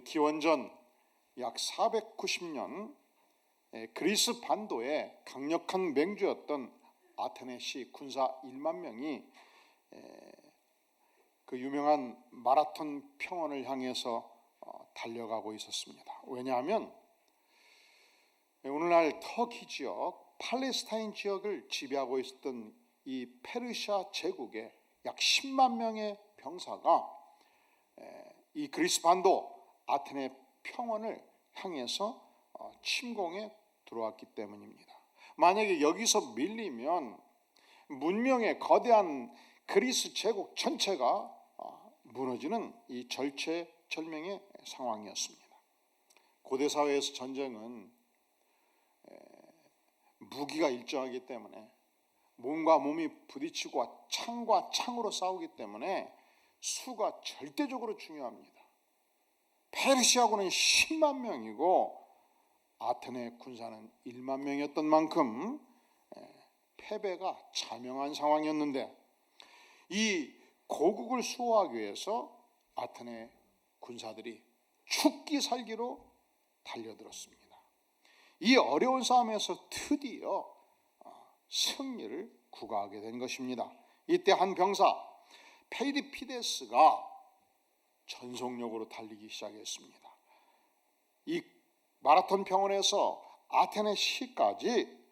기원전 약 490년 그리스 반도의 강력한 맹주였던 아테네 시 군사 1만 명이 그 유명한 마라톤 평원을 향해서 달려가고 있었습니다. 왜냐하면 오늘날 터키 지역, 팔레스타인 지역을 지배하고 있었던 이 페르시아 제국의 약 10만 명의 병사가 이 그리스 반도 아테네 평원을 향해서 침공에 들어왔기 때문입니다. 만약에 여기서 밀리면 문명의 거대한 그리스 제국 전체가 무너지는 이 절체절명의 상황이었습니다. 고대 사회에서 전쟁은 무기가 일정하기 때문에 몸과 몸이 부딪히고 창과 창으로 싸우기 때문에 수가 절대적으로 중요합니다. 페르시아군은 10만 명이고 아테네 군사는 1만 명이었던 만큼 패배가 자명한 상황이었는데, 이 고국을 수호하기 위해서 아테네 군사들이 죽기 살기로 달려들었습니다. 이 어려운 싸움에서 드디어 승리를 구가하게 된 것입니다. 이때 한 병사 페이디피데스가 전속력으로 달리기 시작했습니다. 이 마라톤 평원에서 아테네 시까지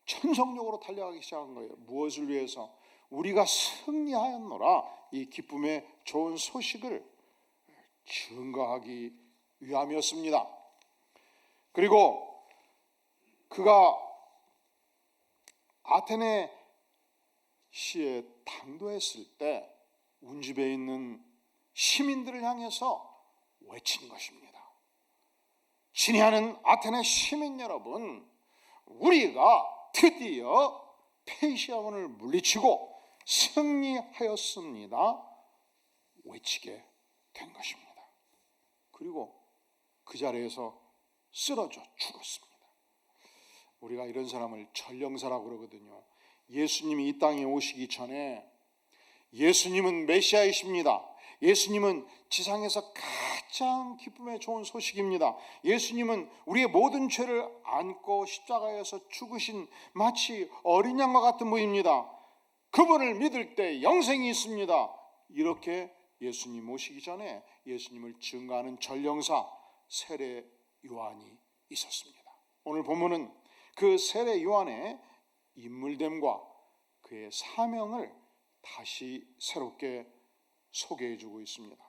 전속력으로 달려가기 시작한 거예요. 무엇을 위해서? 우리가 승리하였노라, 이 기쁨의 좋은 소식을 증거하기 위함이었습니다. 그리고 그가 아테네 시에 당도했을 때 운집에 있는 시민들을 향해서 외친 것입니다. 친애하는 아테네 시민 여러분, 우리가 드디어 페르시아군을 물리치고 승리하였습니다 외치게 된 것입니다. 그리고 그 자리에서 쓰러져 죽었습니다. 우리가 이런 사람을 전령사라고 그러거든요. 예수님이 이 땅에 오시기 전에 예수님은 메시아이십니다. 예수님은 지상에서 가장 기쁨의 좋은 소식입니다. 예수님은 우리의 모든 죄를 안고 십자가에서 죽으신 마치 어린 양과 같은 분입니다. 그분을 믿을 때 영생이 있습니다. 이렇게 예수님 오시기 전에 예수님을 증거하는 전령사 세례 요한이 있었습니다. 오늘 본문은 그 세례 요한의 인물됨과 그의 사명을 다시 새롭게 소개해주고 있습니다.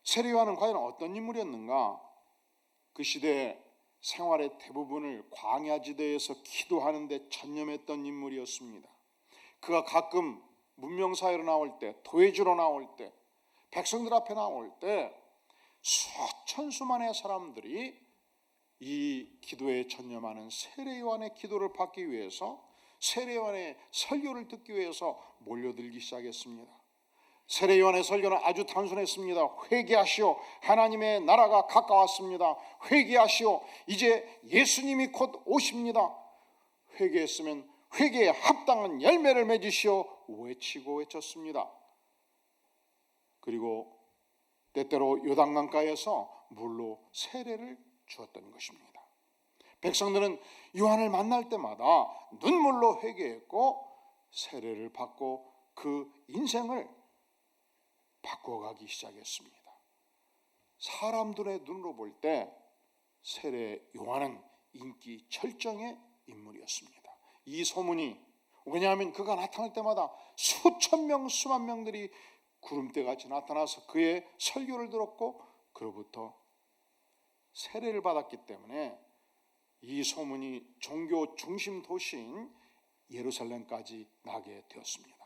세례 요한은 과연 어떤 인물이었는가? 그 시대 생활의 대부분을 광야지대에서 기도하는 데 전념했던 인물이었습니다. 그가 가끔 문명사회로 나올 때, 도회지로 나올 때, 백성들 앞에 나올 때 수천수만의 사람들이 이 기도에 전념하는 세례 요한의 기도를 받기 위해서, 세례 요한의 설교를 듣기 위해서 몰려들기 시작했습니다. 세례 요한의 설교는 아주 단순했습니다. 회개하시오, 하나님의 나라가 가까웠습니다. 회개하시오, 이제 예수님이 곧 오십니다. 회개했으면 회개에 합당한 열매를 맺으시오 외치고 외쳤습니다. 그리고 때때로 요단강가에서 물로 세례를 주었던 것입니다. 백성들은 요한을 만날 때마다 눈물로 회개했고 세례를 받고 그 인생을 바꿔가기 시작했습니다. 사람들의 눈으로 볼 때 세례 요한은 인기 절정의 인물이었습니다. 이 소문이, 왜냐하면 그가 나타날 때마다 수천 명, 수만 명들이 구름대같이 나타나서 그의 설교를 들었고 그로부터 세례를 받았기 때문에 이 소문이 종교 중심 도시인 예루살렘까지 나게 되었습니다.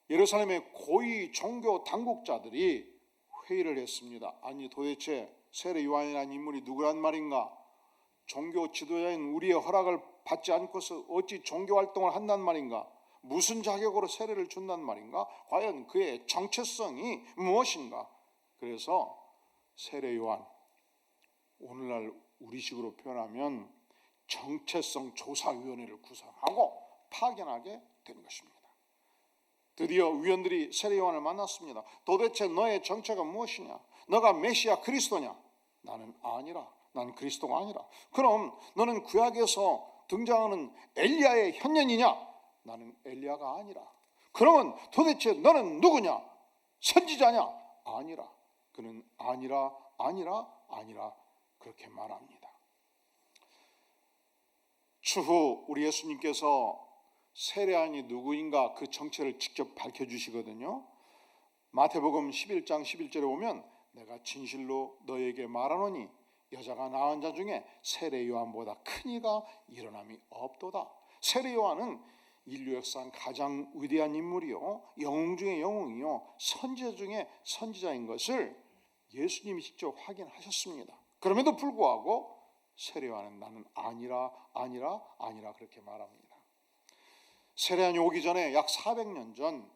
예루살렘의 고위 종교 당국자들이 회의를 했습니다. 아니, 도대체 세례 요한이라는 인물이 누구란 말인가? 종교 지도자인 우리의 허락을 받지 않고서 어찌 종교 활동을 한단 말인가? 무슨 자격으로 세례를 준단 말인가? 과연 그의 정체성이 무엇인가? 그래서 세례 요한, 오늘날 우리식으로 표현하면 정체성 조사위원회를 구성하고 파견하게 된 것입니다. 드디어 위원들이 세례 요한을 만났습니다. 도대체 너의 정체가 무엇이냐? 너가 메시아 그리스도냐? 나는 아니라. 나는 그리스도가 아니라. 그럼 너는 구약에서 등장하는 엘리야의 현년이냐? 나는 엘리야가 아니라. 그러면 도대체 너는 누구냐? 선지자냐? 아니라. 그는 아니라 그렇게 말합니다. 추후 우리 예수님께서 세례요한이 누구인가 그 정체를 직접 밝혀주시거든요. 마태복음 11장 11절에 보면 내가 진실로 너에게 말하노니 여자가 낳은 자 중에 세례요한보다 큰 이가 일어남이 없도다. 세례요한은 인류 역사상 가장 위대한 인물이요, 영웅 중에 영웅이요, 선지자 중에 선지자인 것을 예수님이 직접 확인하셨습니다. 그럼에도 불구하고 세례요한은 나는 아니라 그렇게 말합니다. 세례요한이 오기 전에 약 400년 전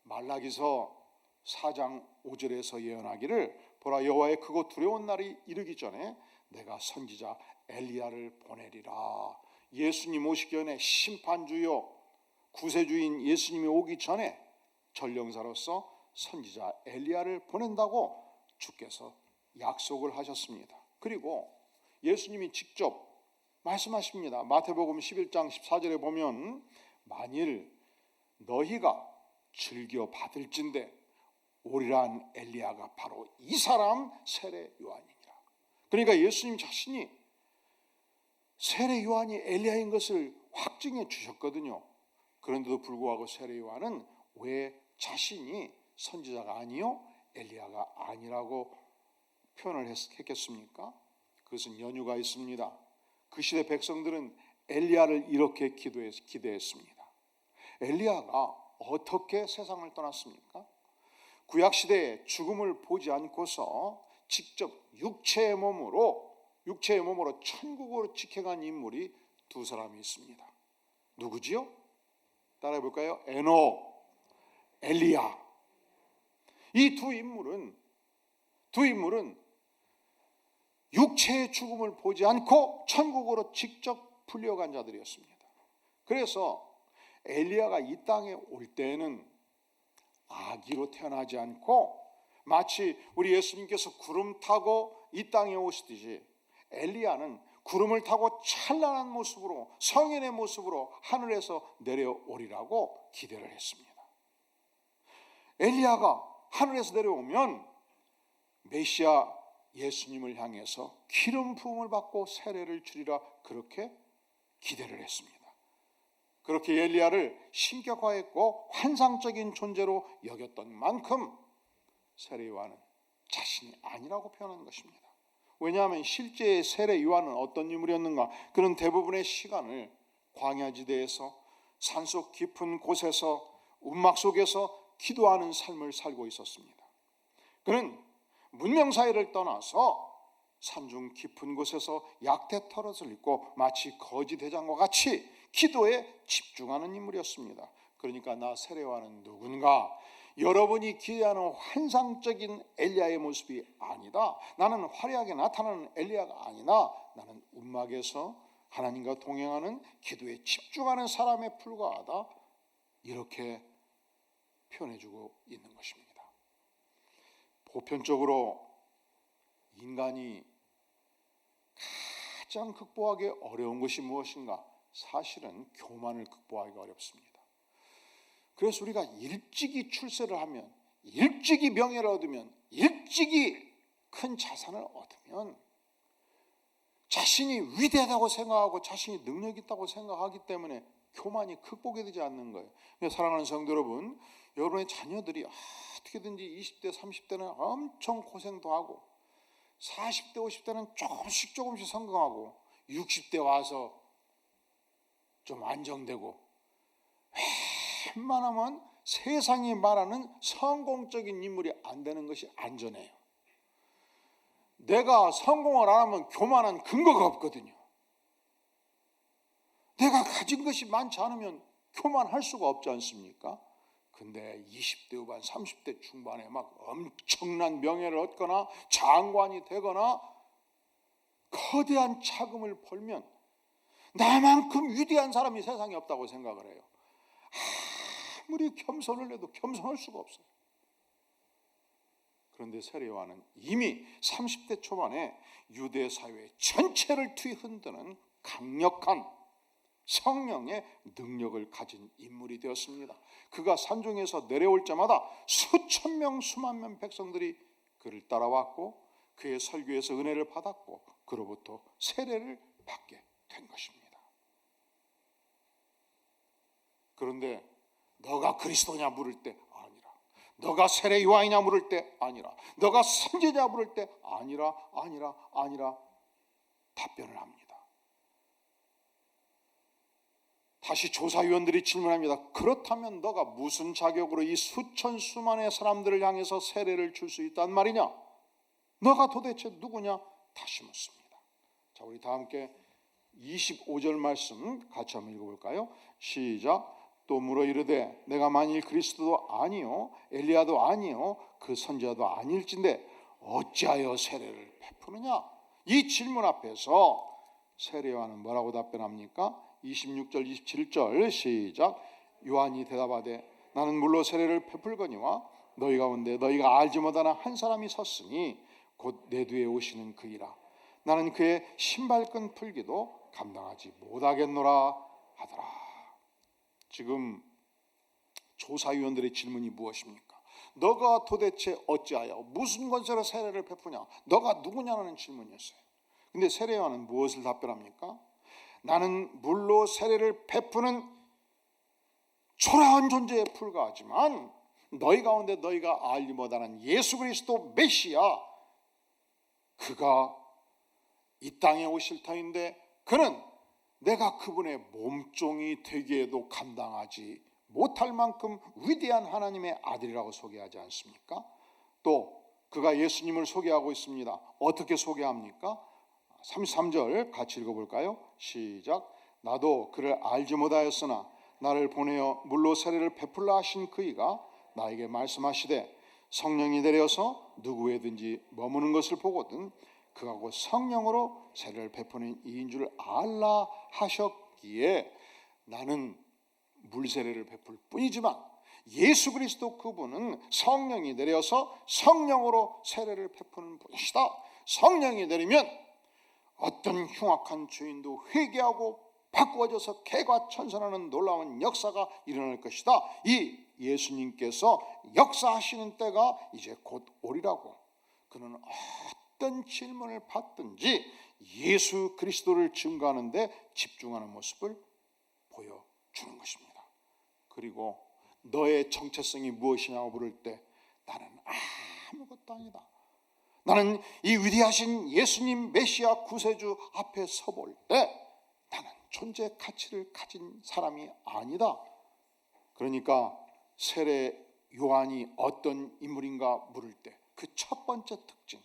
말라기서 4장 5절에서 예언하기를 보라 여호와의 크고 두려운 날이 이르기 전에 내가 선지자 엘리야를 보내리라. 예수님 오시기 전에 심판주요 구세주인 예수님이 오기 전에 전령사로서 선지자 엘리야를 보낸다고 주께서 약속을 하셨습니다. 그리고 예수님이 직접 말씀하십니다. 마태복음 11장 14절에 보면 만일 너희가 즐겨 받을진대 오리란 엘리야가 바로 이 사람 세례 요한이니라. 그러니까 예수님 자신이 세례 요한이 엘리야인 것을 확증해 주셨거든요. 그런데도 불구하고 세례 요한은 왜 자신이 선지자가 아니요 엘리야가 아니라고 표현을 했겠습니까? 그것은 연유가 있습니다. 그 시대 백성들은 엘리야를 이렇게 기대했습니다. 엘리야가 어떻게 세상을 떠났습니까? 구약시대에 죽음을 보지 않고서 직접 육체의 몸으로 천국으로 지켜간 인물이 두 사람이 있습니다. 누구지요? 따라해 볼까요? 에녹, 엘리야. 이 두 인물은 육체의 죽음을 보지 않고 천국으로 직접 불려간 자들이었습니다. 그래서 엘리야가 이 땅에 올 때는 아기로 태어나지 않고 마치 우리 예수님께서 구름 타고 이 땅에 오시듯이 엘리야는 구름을 타고 찬란한 모습으로 성인의 모습으로 하늘에서 내려오리라고 기대를 했습니다. 엘리야가 하늘에서 내려오면 메시아 예수님을 향해서 기름 부음을 받고 세례를 주리라 그렇게 기대를 했습니다. 그렇게 엘리야를 신격화했고 환상적인 존재로 여겼던 만큼 세례 요한은 자신이 아니라고 표현한 것입니다. 왜냐하면 실제 세례 요한은 어떤 인물이었는가? 그는 대부분의 시간을 광야지대에서 산속 깊은 곳에서 움막 속에서 기도하는 삶을 살고 있었습니다. 그는 문명사회를 떠나서 산중 깊은 곳에서 약대 털옷을 입고 마치 거지 대장과 같이 기도에 집중하는 인물이었습니다. 그러니까 나 세례 요한은 누군가? 여러분이 기대하는 환상적인 엘리야의 모습이 아니다. 나는 화려하게 나타나는 엘리야가 아니다. 나는 움막에서 하나님과 동행하는 기도에 집중하는 사람에 불과하다. 이렇게 표현해주고 있는 것입니다. 보편적으로 인간이 가장 극복하기 어려운 것이 무엇인가? 사실은 교만을 극복하기가 어렵습니다. 그래서 우리가 일찍이 출세를 하면, 일찍이 명예를 얻으면, 일찍이 큰 자산을 얻으면 자신이 위대하다고 생각하고 자신이 능력 있다고 생각하기 때문에 교만이 극복이 되지 않는 거예요. 사랑하는 성도 여러분, 여러분의 자녀들이 어떻게든지 20대, 30대는 엄청 고생도 하고 40대, 50대는 조금씩 성공하고 60대 와서 좀 안정되고 웬만하면 세상이 말하는 성공적인 인물이 안 되는 것이 안전해요. 내가 성공을 안 하면 교만한 근거가 없거든요. 내가 가진 것이 많지 않으면 교만할 수가 없지 않습니까? 근데 20대 후반, 30대 중반에 막 엄청난 명예를 얻거나 장관이 되거나 거대한 차금을 벌면 나만큼 위대한 사람이 세상에 없다고 생각을 해요. 아무리 겸손을 해도 겸손할 수가 없어요. 그런데 세례 요한은 이미 30대 초반에 유대 사회 전체를 뒤흔드는 강력한 성령의 능력을 가진 인물이 되었습니다. 그가 산중에서 내려올 때마다 수천 명 수만 명 백성들이 그를 따라왔고 그의 설교에서 은혜를 받았고 그로부터 세례를 받게 된 것입니다. 그런데 너가 그리스도냐 물을 때 아니라, 너가 세례 요한이냐 물을 때 아니라, 너가 선지자 물을 때 아니라 답변을 합니다. 다시 조사위원들이 질문합니다. 그렇다면 너가 무슨 자격으로 이 수천 수만의 사람들을 향해서 세례를 줄 수 있단 말이냐? 너가 도대체 누구냐? 다시 묻습니다. 자, 우리 다 함께 25절 말씀 같이 한번 읽어볼까요? 시작. 또 물어 이르되 내가 만일 그리스도도 아니요 엘리야도 아니요 그 선지자도 아닐진데 어찌하여 세례를 베푸느냐? 이 질문 앞에서 세례 요한은 뭐라고 답변합니까? 26절 27절 시작. 요한이 대답하되 나는 물로 세례를 베풀거니와 너희 가운데 너희가 알지 못하는 한 사람이 섰으니 곧 내 뒤에 오시는 그이라. 나는 그의 신발끈 풀기도 감당하지 못하겠노라 하더라. 지금 조사위원들의 질문이 무엇입니까? 너가 도대체 어찌하여 무슨 권세로 세례를 베푸냐? 너가 누구냐는 질문이었어요. 근데 세례 요한은 무엇을 답변합니까? 나는 물로 세례를 베푸는 초라한 존재에 불과하지만 너희 가운데 너희가 알지 못하는 예수 그리스도 메시아, 그가 이 땅에 오실 터인데 그는 내가 그분의 몸종이 되기에도 감당하지 못할 만큼 위대한 하나님의 아들이라고 소개하지 않습니까? 또 그가 예수님을 소개하고 있습니다. 어떻게 소개합니까? 33절 같이 읽어볼까요? 시작. 나도 그를 알지 못하였으나 나를 보내어 물로 세례를 베풀라 하신 그이가 나에게 말씀하시되 성령이 내려서 누구에든지 머무는 것을 보거든 그가 곧 성령으로 세례를 베푸는 이인 줄 알라 하셨기에 나는 물세례를 베풀 뿐이지만 예수 그리스도 그분은 성령이 내려서 성령으로 세례를 베푸는 분이시다. 성령이 내리면 어떤 흉악한 죄인도 회개하고 바꾸어져서 개과천선하는 놀라운 역사가 일어날 것이다. 이 예수님께서 역사하시는 때가 이제 곧 오리라고. 그는 어떤 질문을 받든지 예수 그리스도를 증거하는 데 집중하는 모습을 보여주는 것입니다. 그리고 너의 정체성이 무엇이냐고 물을 때 나는 아무것도 아니다. 나는 이 위대하신 예수님 메시아 구세주 앞에 서볼 때 나는 존재 가치를 가진 사람이 아니다. 그러니까 세례 요한이 어떤 인물인가 물을 때 그 첫 번째 특징,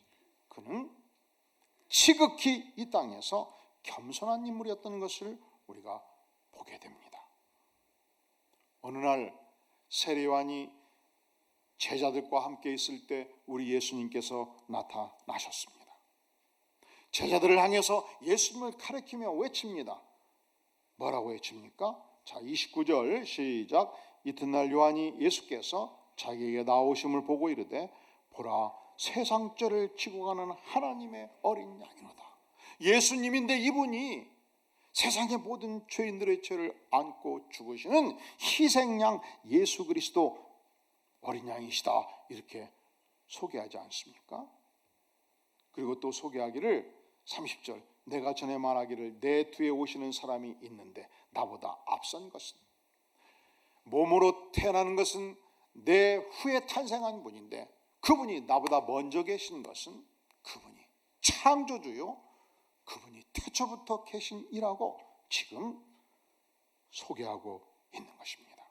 그는 지극히 이 땅에서 겸손한 인물이었던 것을 우리가 보게 됩니다. 어느 날 세례 요한이 제자들과 함께 있을 때 우리 예수님께서 나타나셨습니다. 제자들을 향해서 예수님을 가리키며 외칩니다. 뭐라고 외칩니까? 자, 29절 시작. 이튿날 요한이 예수께서 자기에게 나오심을 보고 이르되 보라 세상 죄를 지고 가는 하나님의 어린 양이로다. 예수님인데 이분이 세상의 모든 죄인들의 죄를 안고 죽으시는 희생양 예수 그리스도 어린 양이시다. 이렇게 소개하지 않습니까? 그리고 또 소개하기를 30절 내가 전에 말하기를 내 뒤에 오시는 사람이 있는데 나보다 앞선 것은 몸으로 태어나는 것은 내 후에 탄생한 분인데 그분이 나보다 먼저 계신 것은 그분이 창조주요 그분이 태초부터 계신 이라고 지금 소개하고 있는 것입니다.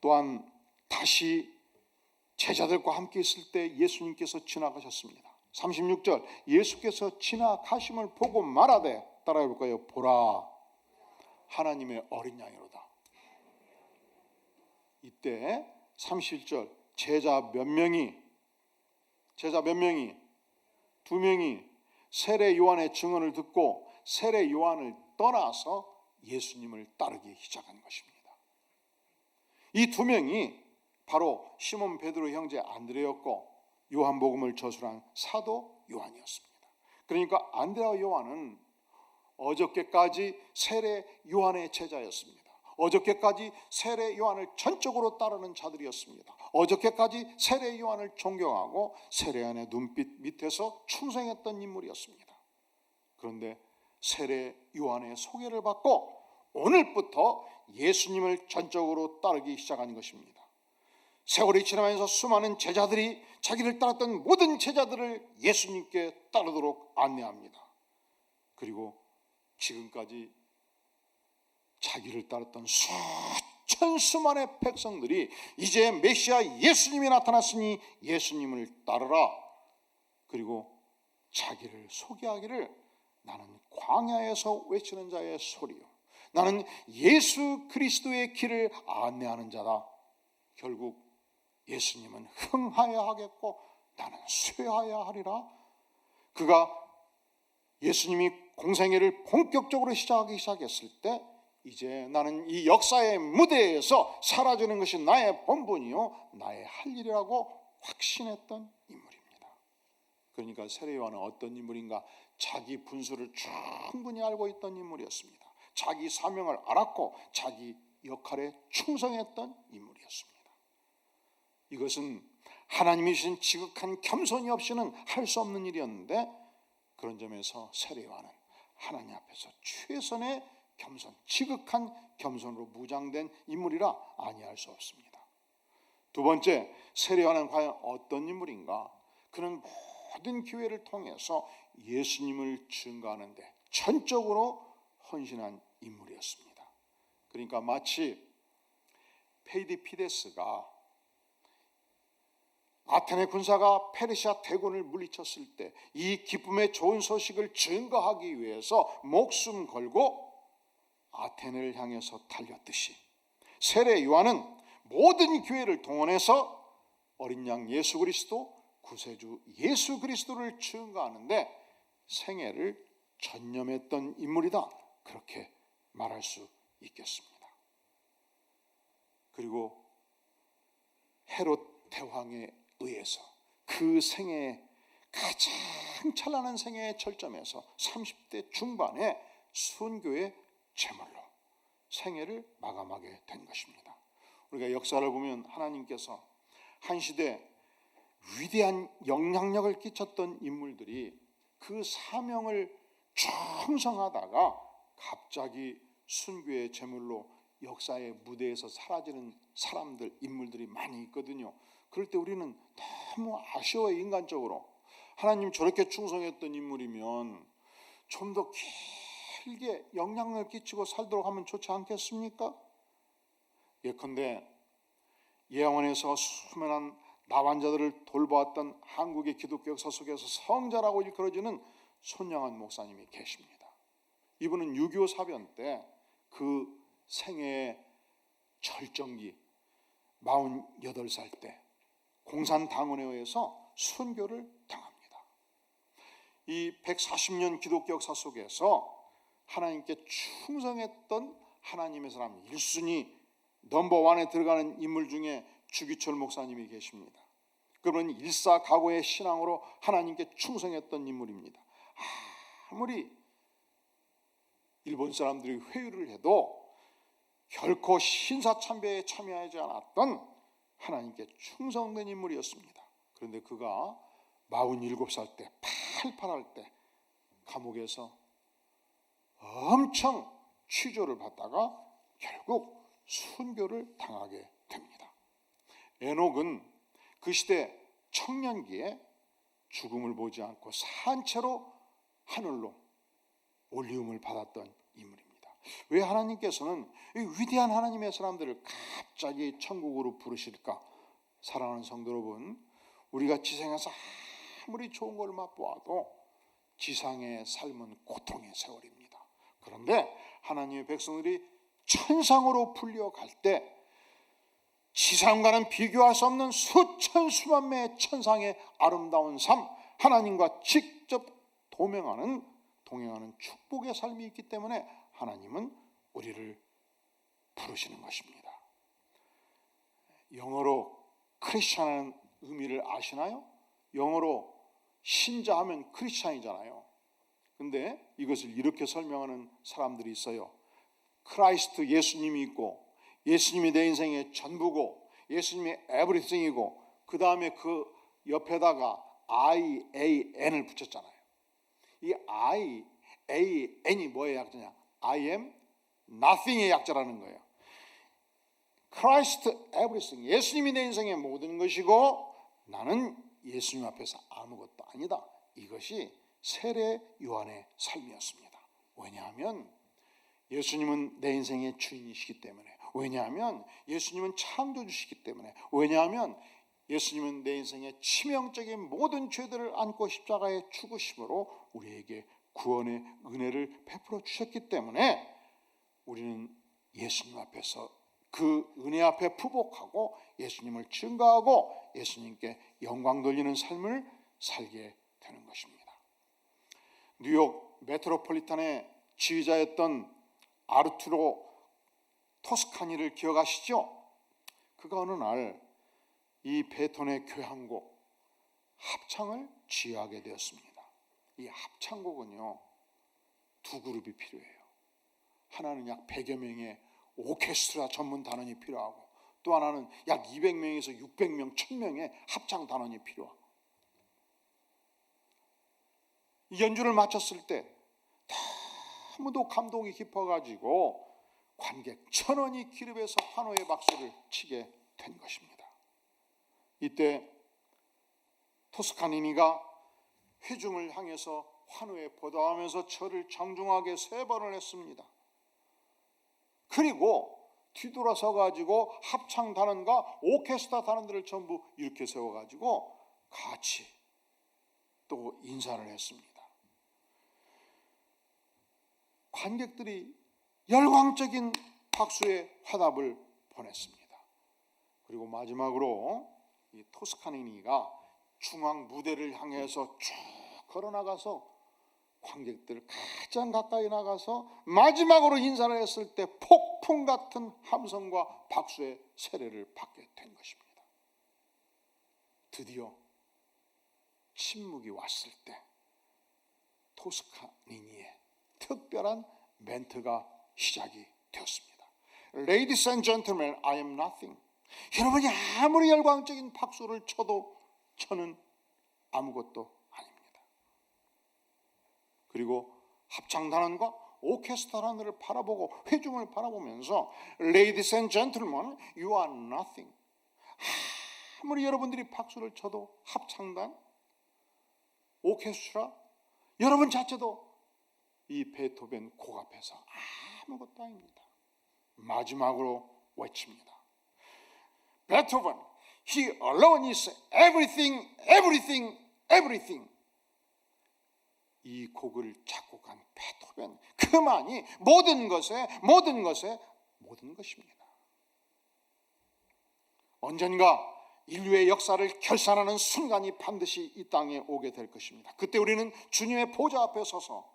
또한 다시 제자들과 함께 있을 때 예수님께서 지나가셨습니다. 36절 예수께서 지나가심을 보고 말하되 따라해 볼까요? 보라 하나님의 어린 양이로다. 이때 31절 제자 몇 명이 2명이 세례 요한의 증언을 듣고 세례 요한을 떠나서 예수님을 따르기 시작한 것입니다. 이 2명이 바로 시몬 베드로 형제 안드레였고 요한복음을 저술한 사도 요한이었습니다. 그러니까 안드레와 요한은 어저께까지 세례 요한의 제자였습니다. 어저께까지 세례 요한을 전적으로 따르는 자들이었습니다. 어저께까지 세례 요한을 존경하고 세례 요한의 눈빛 밑에서 충성했던 인물이었습니다. 그런데 세례 요한의 소개를 받고 오늘부터 예수님을 전적으로 따르기 시작한 것입니다. 세월이 지나면서 수많은 제자들이 자기를 따랐던 모든 제자들을 예수님께 따르도록 안내합니다. 그리고 지금까지 자기를 따랐던 수천 수만의 백성들이 이제 메시아 예수님이 나타났으니 예수님을 따르라. 그리고 자기를 소개하기를 나는 광야에서 외치는 자의 소리요, 나는 예수 그리스도의 길을 안내하는 자다. 결국 예수님은 흥하여야 하겠고 나는 쇠하여야 하리라. 그가 예수님이 공생애를 본격적으로 시작하기 시작했을 때 이제 나는 이 역사의 무대에서 사라지는 것이 나의 본분이요 나의 할 일이라고 확신했던 인물입니다. 그러니까 세례 요한은 어떤 인물인가? 자기 분수를 충분히 알고 있던 인물이었습니다. 자기 사명을 알았고 자기 역할에 충성했던 인물이었습니다. 이것은 하나님이 주신 지극한 겸손이 없이는 할 수 없는 일이었는데, 그런 점에서 세례 요한은 하나님 앞에서 최선의 겸손, 지극한 겸손으로 무장된 인물이라 아니할 수 없습니다. 두 번째, 세례 요한은 과연 어떤 인물인가? 그는 모든 기회를 통해서 예수님을 증거하는데 전적으로 헌신한 인물이었습니다. 그러니까 마치 페이디피데스가 아테네 군사가 페르시아 대군을 물리쳤을 때 이 기쁨의 좋은 소식을 증거하기 위해서 목숨 걸고 아테네를 향해서 달렸듯이 세례 요한은 모든 기회를 동원해서 어린 양 예수 그리스도, 구세주 예수 그리스도를 증거하는데 생애를 전념했던 인물이다, 그렇게 말할 수 있겠습니다. 그리고 헤롯 대왕에 의해서 그 생애의 가장 찬란한 생애의 절정에서 30대 중반에 순교의 제물로 생애를 마감하게 된 것입니다. 우리가 역사를 보면 하나님께서 한 시대 위대한 영향력을 끼쳤던 인물들이 그 사명을 충성하다가 갑자기 순교의 제물로 역사의 무대에서 사라지는 사람들, 인물들이 많이 있거든요. 그럴 때 우리는 너무 아쉬워요. 인간적으로 하나님 저렇게 충성했던 인물이면 좀 더 길게 영향력을 끼치고 살도록 하면 좋지 않겠습니까? 예컨대 예언에서 수많은 나환자들을 돌보았던 한국의 기독교 역사 속에서 성자라고 일컬어지는 손양원 목사님이 계십니다. 이분은 6.25 사변 때 그 생애의 절정기 48살 때 공산당원에 의해서 순교를 당합니다. 이 140년 기독교 역사 속에서 하나님께 충성했던 하나님의 사람 1순위 넘버원에 들어가는 인물 중에 주기철 목사님이 계십니다. 그분은 일사각오의 신앙으로 하나님께 충성했던 인물입니다. 아무리 일본 사람들이 회유를 해도 결코 신사참배에 참여하지 않았던 하나님께 충성된 인물이었습니다. 그런데 그가 47살 때, 88할 때 감옥에서 엄청 취조를 받다가 결국 순교를 당하게 됩니다. 에녹은 그 시대 청년기에 죽음을 보지 않고 산채로 하늘로 올리움을 받았던 인물입니다. 왜 하나님께서는 이 위대한 하나님의 사람들을 갑자기 천국으로 부르실까? 사랑하는 성도 여러분, 우리가 지상에서 아무리 좋은 걸 맛보아도 지상의 삶은 고통의 세월입니다. 그런데 하나님의 백성들이 천상으로 풀려갈 때 지상과는 비교할 수 없는 수천 수만 매의 천상의 아름다운 삶, 하나님과 직접 동행하는 축복의 삶이 있기 때문에 하나님은 우리를 부르시는 것입니다. 영어로 크리스천이라는 의미를 아시나요? 영어로 신자하면 크리스찬이잖아요. 근데 이것을 이렇게 설명하는 사람들이 있어요. 크라이스트, 예수님이 있고, 예수님이 내 인생의 전부고, 예수님이 에브리띵이고, 그 다음에 그 옆에다가 IAN을 붙였잖아요. 이 IAN이 뭐의 약자냐? I am nothing의 약자라는 거예요. Christ everything. 예수님이 내 인생의 모든 것이고 나는 예수님 앞에서 아무것도 아니다. 이것이 세례 요한의 삶이었습니다. 왜냐하면 예수님은 내 인생의 주인이시기 때문에, 왜냐하면 예수님은 창조주시기 때문에, 왜냐하면 예수님은 내 인생의 치명적인 모든 죄들을 안고 십자가에 죽으심으로 우리에게 구원의 은혜를 베풀어 주셨기 때문에 우리는 예수님 앞에서 그 은혜 앞에 부복하고 예수님을 증거하고 예수님께 영광 돌리는 삶을 살게 되는 것입니다. 뉴욕 메트로폴리탄의 지휘자였던 아르투로 토스카니를 기억하시죠? 그가 어느 날 이 베톤의 교향곡 합창을 지휘하게 되었습니다. 이 합창곡은요, 두 그룹이 필요해요. 하나는 약 100여 명의 오케스트라 전문 단원이 필요하고, 또 하나는 약 200명에서 600명, 1000명의 합창 단원이 필요하고, 이 연주를 마쳤을 때 너무도 감동이 깊어가지고 관객 1000원이 기립해서 환호의 박수를 치게 된 것입니다. 이때 토스카니니가 회중을 향해서 환호에 보답하면서 절을 정중하게 3번을 했습니다. 그리고 뒤돌아서 가지고 합창 단원과 오케스트라 단원들을 전부 이렇게 세워 가지고 같이 또 인사를 했습니다. 관객들이 열광적인 박수의 화답을 보냈습니다. 그리고 마지막으로 이 토스카니니가 중앙 무대를 향해서 쭉 걸어나가서 관객들 가장 가까이 나가서 마지막으로 인사를 했을 때 폭풍 같은 함성과 박수의 세례를 받게 된 것입니다. 드디어 침묵이 왔을 때 토스카니니의 특별한 멘트가 시작이 되었습니다. Ladies and gentlemen, I am nothing. 여러분이 아무리 열광적인 박수를 쳐도 저는 아무것도 아닙니다. 그리고 합창단원과 오케스트라들을 바라보고 회중을 바라보면서 Ladies and gentlemen, you are nothing. 아무리 여러분들이 박수를 쳐도 합창단, 오케스트라, 여러분 자체도 이 베토벤 곡 앞에서 아무것도 아닙니다. 마지막으로 외칩니다. 베토벤, he alone is everything, everything, everything. 이 곡을 작곡한 베토벤, 그만이 모든 것의 모든 것입니다. 언젠가 인류의 역사를 결산하는 순간이 반드시 이 땅에 오게 될 것입니다. 그때 우리는 주님의 보좌 앞에 서서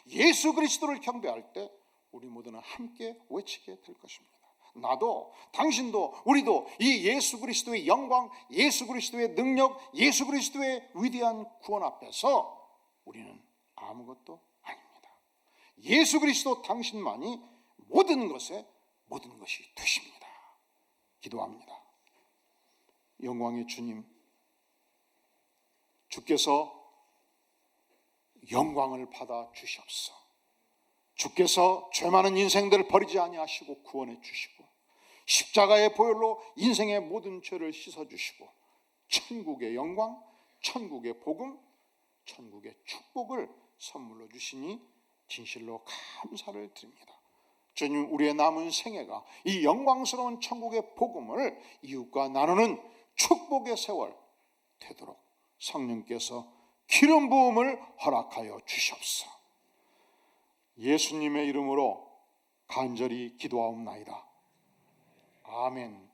예수 그리스도를 경배할 때 우리 모두는 함께 외치게 될 것입니다. 나도, 당신도, 우리도 이 예수 그리스도의 영광, 예수 그리스도의 능력, 예수 그리스도의 위대한 구원 앞에서 우리는 아무것도 아닙니다. 예수 그리스도 당신만이 모든 것의 모든 것이 되십니다. 기도합니다. 영광의 주님, 주께서 영광을 받아 주시옵소서. 주께서 죄 많은 인생들을 버리지 아니하시고 구원해 주시고 십자가의 보혈로 인생의 모든 죄를 씻어주시고 천국의 영광, 천국의 복음, 천국의 축복을 선물로 주시니 진실로 감사를 드립니다. 주님, 우리의 남은 생애가 이 영광스러운 천국의 복음을 이웃과 나누는 축복의 세월 되도록 성령께서 기름 부음을 허락하여 주시옵소서. 예수님의 이름으로 간절히 기도하옵나이다. 아멘.